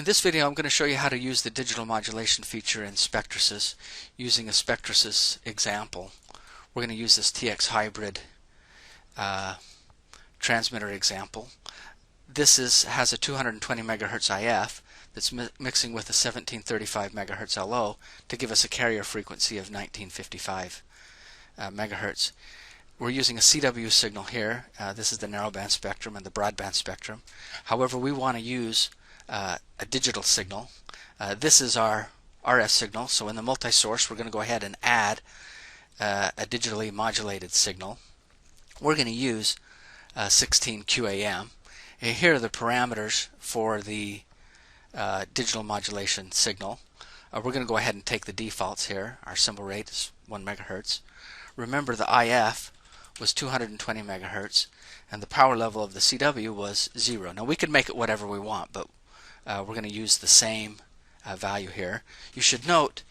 this video I'm going to show you how to use the digital modulation feature in Spectrasys using a Spectrasys example. We're going to use this TX hybrid transmitter example. This has a 220 megahertz IF that's mixing with a 1735 megahertz LO to give us a carrier frequency of 1955 megahertz. We're using a CW signal here. This is the narrowband spectrum and the broadband spectrum. However, we want to use a digital signal. This is our RF signal, so in the multi-source we're going to go ahead and add a digitally modulated signal. We're going to use 16 QAM. And here are the parameters for the digital modulation signal. We're going to go ahead and take the defaults here. Our symbol rate is 1 megahertz. Remember, the IF was 220 megahertz and the power level of the CW was 0. Now we can make it whatever we want, but we're going to use the same value here. You should note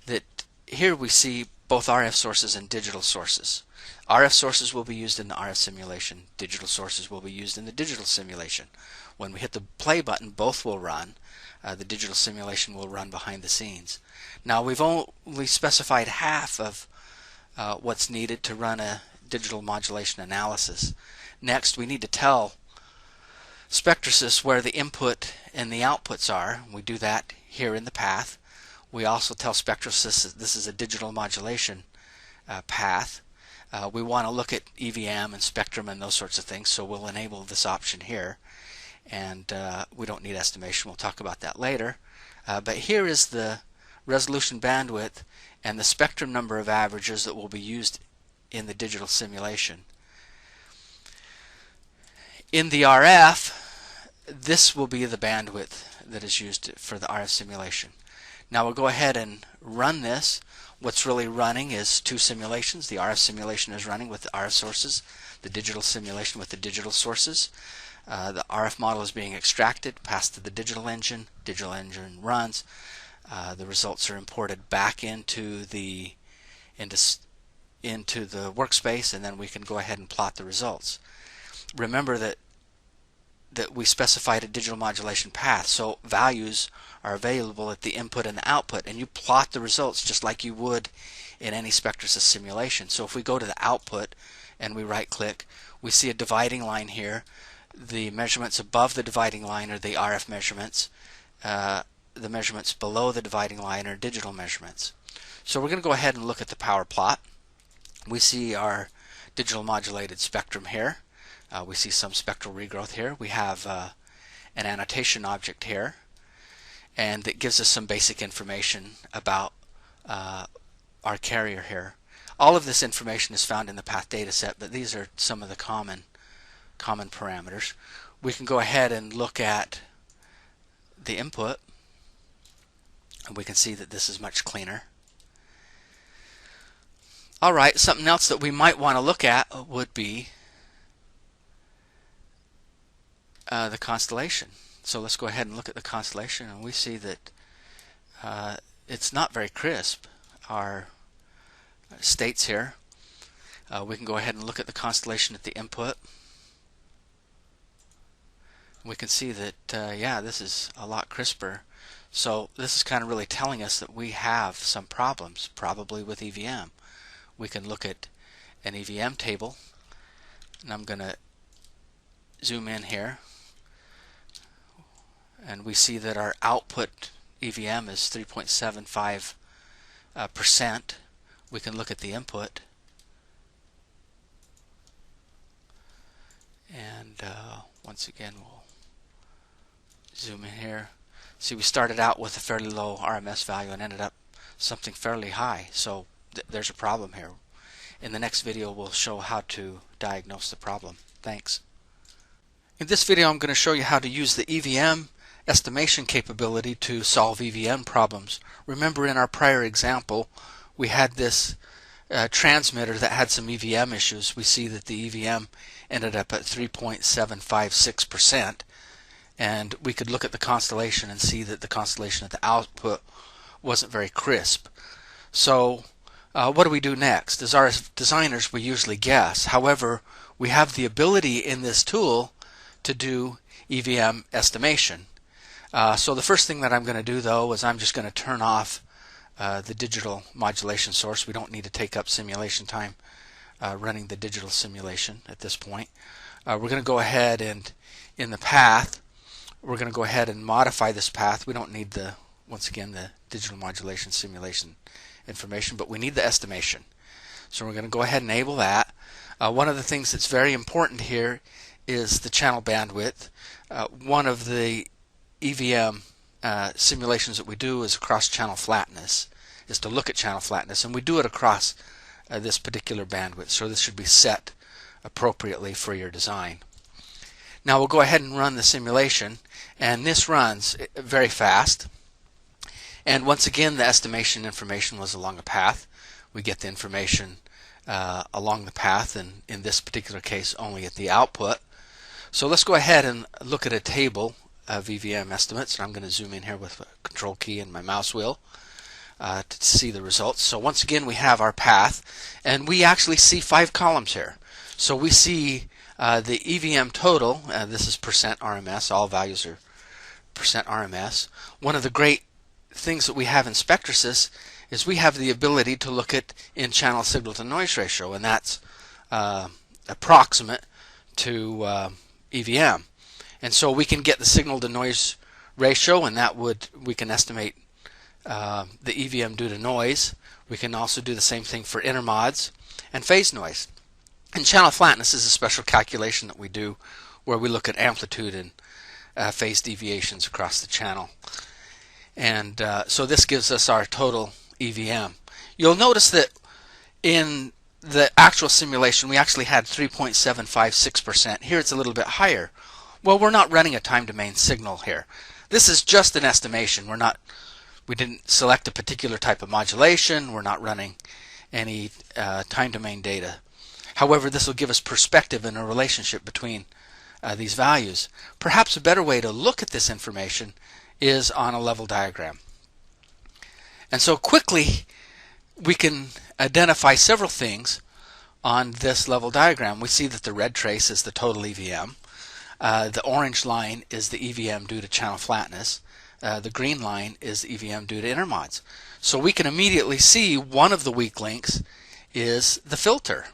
that here we see both RF sources and digital sources. RF sources will be used in the RF simulation. Digital sources will be used in the digital simulation. When we hit the play button, both will run. The digital simulation will run behind the scenes. Now we've only specified half of what's needed to run a digital modulation analysis. Next, we need to tell Spectrasys where the input and the outputs are. We do that here in the path. We also tell Spectrasys that this is a digital modulation path. We want to look at EVM and spectrum and those sorts of things, so we'll enable this option here. And we don't need estimation. We'll talk about that later. But here is the resolution bandwidth and the spectrum number of averages that will be used in the digital simulation. In the RF, this will be the bandwidth that is used for the RF simulation. Now we'll go ahead and run this. What's really running is two simulations. The RF simulation is running with the RF sources, the digital simulation with the digital sources. The RF model is being extracted, passed to the digital engine. Digital engine runs. The results are imported back into the workspace, and then we can go ahead and plot the results. Remember that we specified a digital modulation path, so values are available at the input and the output, and you plot the results just like you would in any Spectrasys simulation. So if we go to the output and we right click, we see a dividing line here. The measurements above the dividing line are the RF measurements. The measurements below the dividing line are digital measurements. So we're going to go ahead and look at the power plot. We see our digital modulated spectrum here. We see some spectral regrowth here. We have an annotation object here, and it gives us some basic information about our carrier here. All of this information is found in the path data set, but these are some of the common parameters. We can go ahead and look at the input, and we can see that this is much cleaner. Alright, something else that we might want to look at would be the constellation. So let's go ahead and look at the constellation, and we see that it's not very crisp, our states here. We can go ahead and look at the constellation at the input. We can see that yeah, this is a lot crisper. So this is kind of really telling us that we have some problems, probably with EVM. We can look at an Evm table, and I'm going to zoom in here, and we see that our output EVM is 3.75%. We can look at the input, and once again we'll zoom in here. See, we started out with a fairly low RMS value and ended up something fairly high, so there's a problem here. In the next video we'll show how to diagnose the problem. Thanks. In this video I'm going to show you how to use the Evm estimation capability to solve EVM problems. Remember, in our prior example we had this transmitter that had some EVM issues. We see that the EVM ended up at 3.756%, and we could look at the constellation and see that the constellation at the output wasn't very crisp. So what do we do next? As RF designers, we usually guess. However, we have the ability in this tool to do Evm estimation. So the first thing that I'm going to do though is I'm just going to turn off the digital modulation source. We don't need to take up simulation time running the digital simulation at this point. We're going to go ahead and in the path we're going to go ahead and modify this path. We don't need once again the digital modulation simulation information, but we need the estimation. So we're going to go ahead and enable that. One of the things that's very important here is the channel bandwidth. One of the Evm simulations that we do is across channel flatness, is to look at channel flatness, and we do it across this particular bandwidth, so this should be set appropriately for your design. Now we'll go ahead and run the simulation, and this runs very fast, and once again the estimation information was along a path. We get the information along the path, and in this particular case only at the output. So let's go ahead and look at a table of Evm estimates, and I'm going to zoom in here with a control key and my mouse wheel to see the results. So once again we have our path, and we actually see 5 columns here. So we see the Evm total, this is percent RMS, all values are percent RMS. One of the great things that we have in Spectrasys is we have the ability to look at in-channel signal-to-noise ratio, and that's approximate to Evm. And so we can get the signal-to-noise ratio, and we can estimate the Evm due to noise. We can also do the same thing for intermods and phase noise. And channel flatness is a special calculation that we do where we look at amplitude and phase deviations across the channel. And so this gives us our total Evm. You'll notice that in the actual simulation we actually had 3.756%. Here it's a little bit higher. Well, we're not running a time domain signal here. This is just an estimation. We didn't select a particular type of modulation. We're not running any time domain data. However, this will give us perspective and a relationship between these values. Perhaps a better way to look at this information is on a level diagram. And so quickly we can identify several things on this level diagram. We see that the red trace is the total Evm. The orange line is the Evm due to channel flatness. The green line is the Evm due to intermods. So we can immediately see one of the weak links is the filter.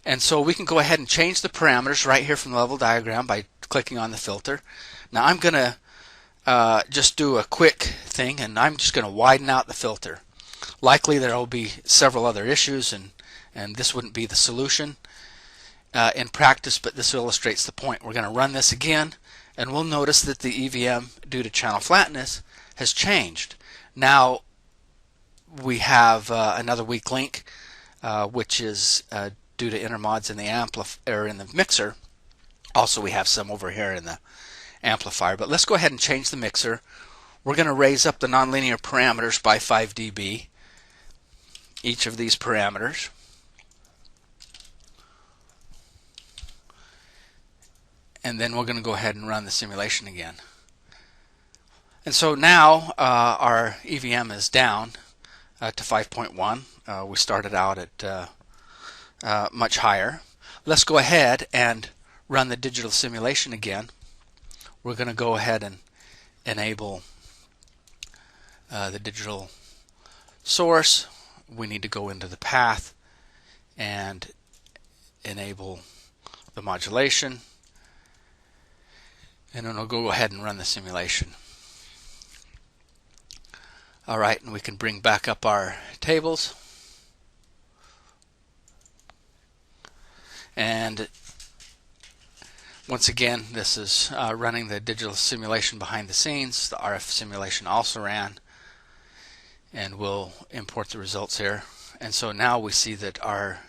And so we can go ahead and change the parameters right here from the level diagram by clicking on the filter. Now I'm going to just do a quick thing, and I'm just going to widen out the filter. Likely there will be several other issues, and this wouldn't be the solution in practice, but this illustrates the point. We're going to run this again, and we'll notice that the Evm due to channel flatness has changed. Now we have another weak link, which is due to intermods in the in the mixer. Also, we have some over here in the amplifier. But let's go ahead and change the mixer. We're going to raise up the nonlinear parameters by 5 dB. Each of these parameters. And then we're going to go ahead and run the simulation again. And so now our Evm is down to 5.1. We started out at much higher. Let's go ahead and run the digital simulation again. We're going to go ahead and enable the digital source. We need to go into the path and enable the modulation, and then we'll go ahead and run the simulation. Alright, and we can bring back up our tables, and once again this is running the digital simulation behind the scenes. The RF simulation also ran, and we'll import the results here. And so now we see that our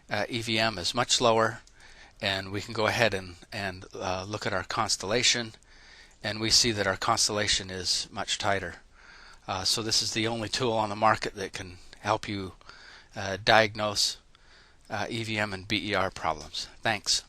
Evm is much lower, and we can go ahead and look at our constellation, and we see that our constellation is much tighter. So this is the only tool on the market that can help you diagnose Evm and BER problems. Thanks.